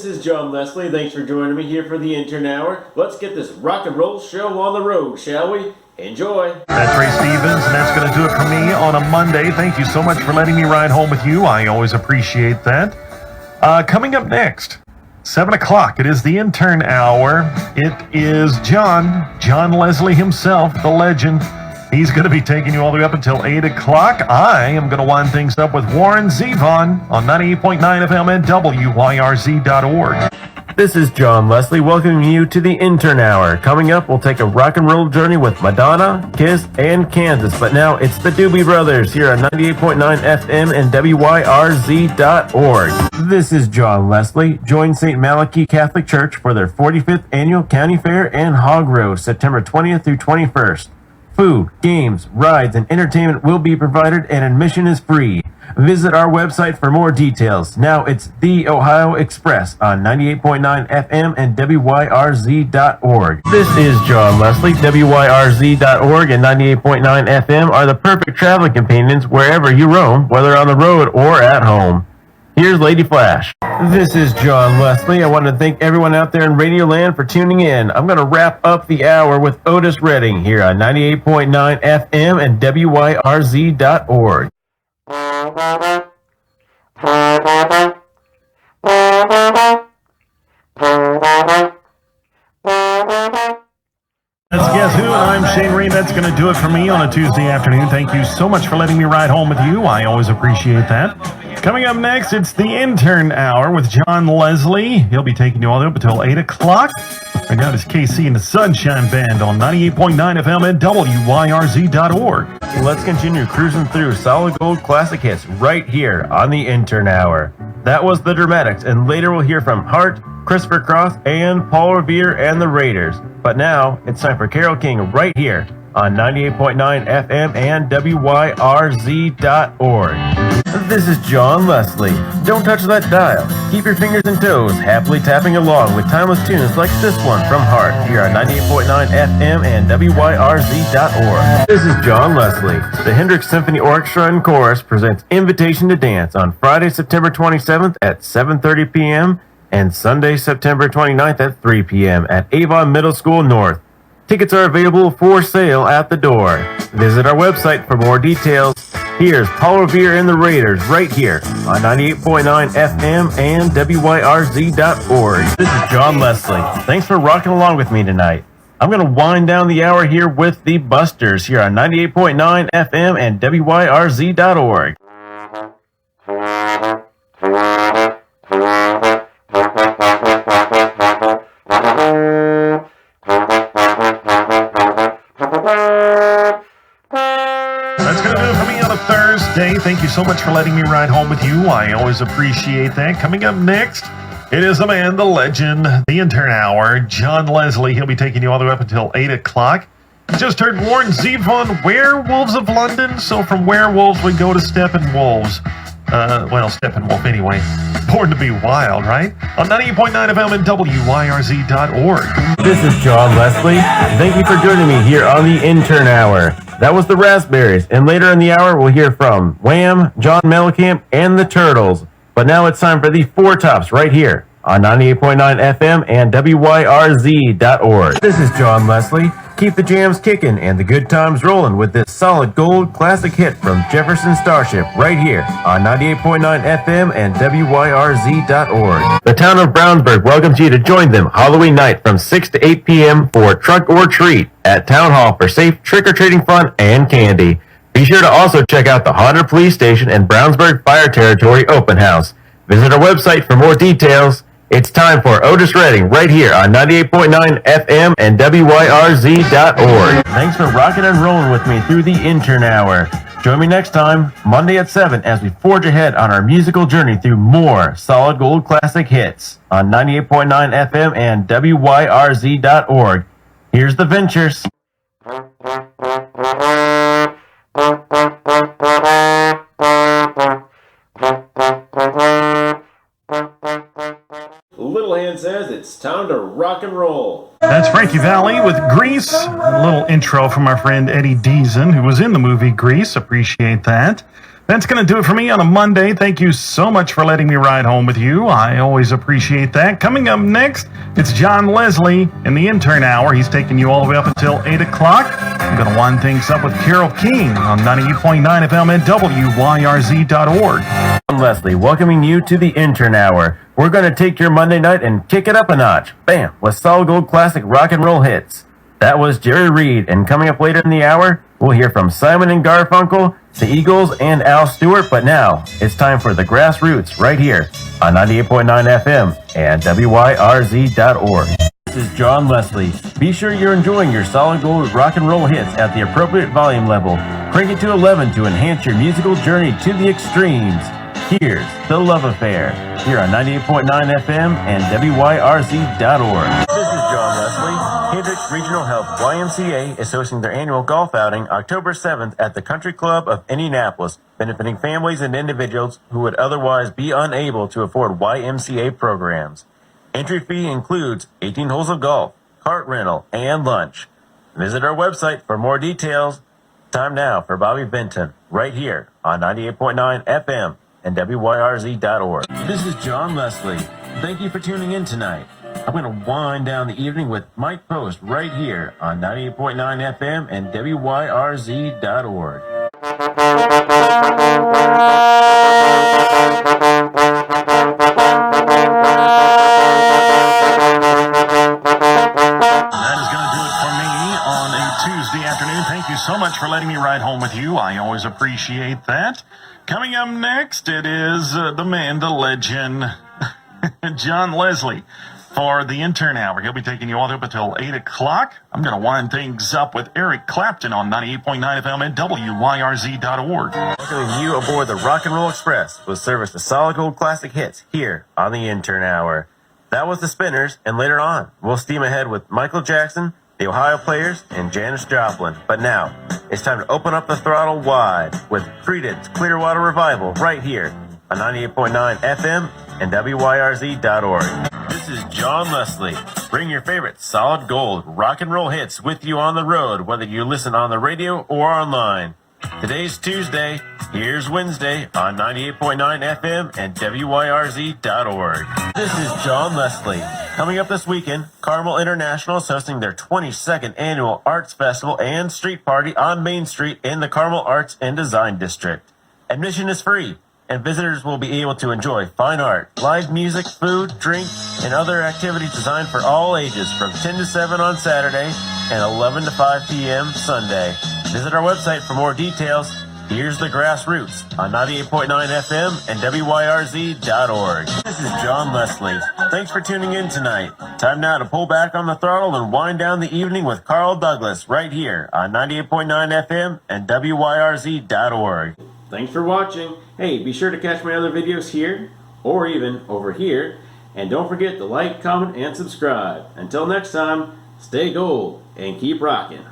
This is John Leslie. Thanks for joining me here for the Intern Hour. Let's get this rock and roll show on the road, shall we? Enjoy. That's Ray Stevens, and that's going to do it for me on a Monday. Thank you so much for letting me ride home with you. I always appreciate that. Coming up next, 7 o'clock, it is the Intern Hour. It is John Leslie himself, the legend. He's going to be taking you all the way up until 8 o'clock. I am going to wind things up with Warren Zevon on 98.9 FM and WYRZ.org. This is John Leslie welcoming you to the Intern Hour. Coming up, we'll take a rock and roll journey with Madonna, Kiss, and Kansas. But now it's the Doobie Brothers here on 98.9 FM and WYRZ.org. This is John Leslie. Join St. Malachi Catholic Church for their 45th Annual County Fair and Hog Roast, September 20th through 21st. Food, games, rides, and entertainment will be provided, and admission is free. Visit our website for more details. Now it's The Ohio Express on 98.9 FM and WYRZ.org. This is John Leslie. WYRZ.org and 98.9 FM are the perfect traveling companions wherever you roam, whether on the road or at home. Here's Lady Flash. This is John Leslie. I want to thank everyone out there in Radio Land for tuning in. I'm going to wrap up the hour with Otis Redding here on 98.9 FM and WYRZ.org. That's Guess Who, and I'm Shane Ray. That's going to do it for me on a Tuesday afternoon. Thank you so much for letting me ride home with you. I always appreciate that. Coming up next, it's the Intern Hour with John Leslie. He'll be taking you all the way up until 8 o'clock. Right now, it's KC and the Sunshine Band on 98.9 FM and WYRZ.org. Let's continue cruising through solid gold classic hits right here on the Intern Hour. That was the Dramatics, and later we'll hear from Hart, Christopher Cross, and Paul Revere and the Raiders. But now, it's time for Carole King right here on 98.9 FM and WYRZ.org. This is John Leslie. Don't touch that dial. Keep your fingers and toes happily tapping along with timeless tunes like this one from Hart here on 98.9 FM and WYRZ.org. This is John Leslie. The Hendrix Symphony Orchestra and Chorus presents Invitation to Dance on Friday, September 27th at 7:30 p.m. and Sunday, September 29th at 3 p.m. at Avon Middle School North. Tickets are available for sale at the door. Visit our website for more details. Here's Paul Revere and the Raiders right here on 98.9 FM and WYRZ.org. This is John Leslie. Thanks for rocking along with me tonight. I'm going to wind down the hour here with the Busters here on 98.9 FM and WYRZ.org. Thank you so much for letting me ride home with you. I always appreciate that. Coming up next, it is the man, the legend, the Intern Hour, John Leslie. He'll be taking you all the way up until 8 o'clock. Just heard Warren Zevon, Werewolves of London. So from werewolves, we go to Steppenwolves. Steppenwolf anyway. Born to be wild, right? On 98.9 FM and WYRZ.org. This is John Leslie. Thank you for joining me here on the Intern Hour. That was the Raspberries, and later in the hour we'll hear from Wham, John Mellencamp, and the Turtles. But now it's time for the Four Tops right here on 98.9 FM and WYRZ.org. This is John Leslie. Keep the jams kicking and the good times rolling with this solid gold classic hit from Jefferson Starship right here on 98.9 FM and WYRZ.org. The town of Brownsburg welcomes you to join them Halloween night from 6 to 8 p.m. for Trunk or Treat at Town Hall for safe trick-or-treating fun and candy. Be sure to also check out the Haunted Police Station and Brownsburg Fire Territory Open House. Visit our website for more details. It's time for Otis Redding right here on 98.9 FM and WYRZ.org. Thanks for rocking and rolling with me through the Intern Hour. Join me next time, Monday at 7, as we forge ahead on our musical journey through more solid gold classic hits on 98.9 FM and WYRZ.org. Here's the Ventures. Little Hand says it's time to rock and roll. That's Frankie Valli with Grease. A little intro from our friend Eddie Deason, who was in the movie Grease. Appreciate that. That's going to do it for me on a Monday. Thank you so much for letting me ride home with you. I always appreciate that. Coming up next, it's John Leslie in the Intern Hour. He's taking you all the way up until 8 o'clock. I'm going to wind things up with Carol King on 98.9 FM at WYRZ.org. I'm Leslie, welcoming you to the Intern Hour. We're going to take your Monday night and kick it up a notch. Bam! With solid gold classic rock and roll hits. That was Jerry Reed, and coming up later in the hour, we'll hear from Simon and Garfunkel, the Eagles, and Al Stewart. But now, it's time for the Grassroots right here on 98.9 FM and WYRZ.org. This is John Leslie. Be sure you're enjoying your solid gold rock and roll hits at the appropriate volume level. Crank it to 11 to enhance your musical journey to the extremes. Here's The Love Affair, here on 98.9 FM and WYRZ.org. This is John Leslie. Hendricks Regional Health YMCA is hosting their annual golf outing October 7th at the Country Club of Indianapolis, benefiting families and individuals who would otherwise be unable to afford YMCA programs. Entry fee includes 18 holes of golf, cart rental, and lunch. Visit our website for more details. Time now for Bobby Benton, right here on 98.9 FM and WYRZ.org. This is John Leslie. Thank you for tuning in tonight. I'm going to wind down the evening with Mike Post right here on 98.9 FM and WYRZ.org. Tuesday afternoon. Thank you so much for letting me ride home with you. I always appreciate that. Coming up next, it is the man, the legend, John Leslie for the Intern Hour. He'll be taking you all the way up until 8 o'clock. I'm going to wind things up with Eric Clapton on 98.9 FM at WYRZ.org. Welcoming you aboard the Rock and Roll Express with service to solid gold classic hits here on the Intern Hour. That was the Spinners, and later on, we'll steam ahead with Michael Jackson, the Ohio Players, and Janis Joplin. But now, it's time to open up the throttle wide with Creedence Clearwater Revival right here on 98.9 FM and WYRZ.org. This is John Leslie. Bring your favorite solid gold rock and roll hits with you on the road, whether you listen on the radio or online. Today's Tuesday. Here's Wednesday on 98.9 FM and WYRZ.org. This is John Leslie. Coming up this weekend, Carmel International is hosting their 22nd annual Arts Festival and Street Party on Main Street in the Carmel Arts and Design District. Admission is free, and visitors will be able to enjoy fine art, live music, food, drink, and other activities designed for all ages from 10 to 7 on Saturday and 11 to 5 p.m. Sunday. Visit our website for more details. Here's the Grassroots on 98.9 FM and WYRZ.org. This is John Leslie. Thanks for tuning in tonight. Time now to pull back on the throttle and wind down the evening with Carl Douglas right here on 98.9 FM and WYRZ.org. Thanks for watching. Hey, be sure to catch my other videos here or even over here. And don't forget to like, comment, and subscribe. Until next time, stay gold and keep rocking.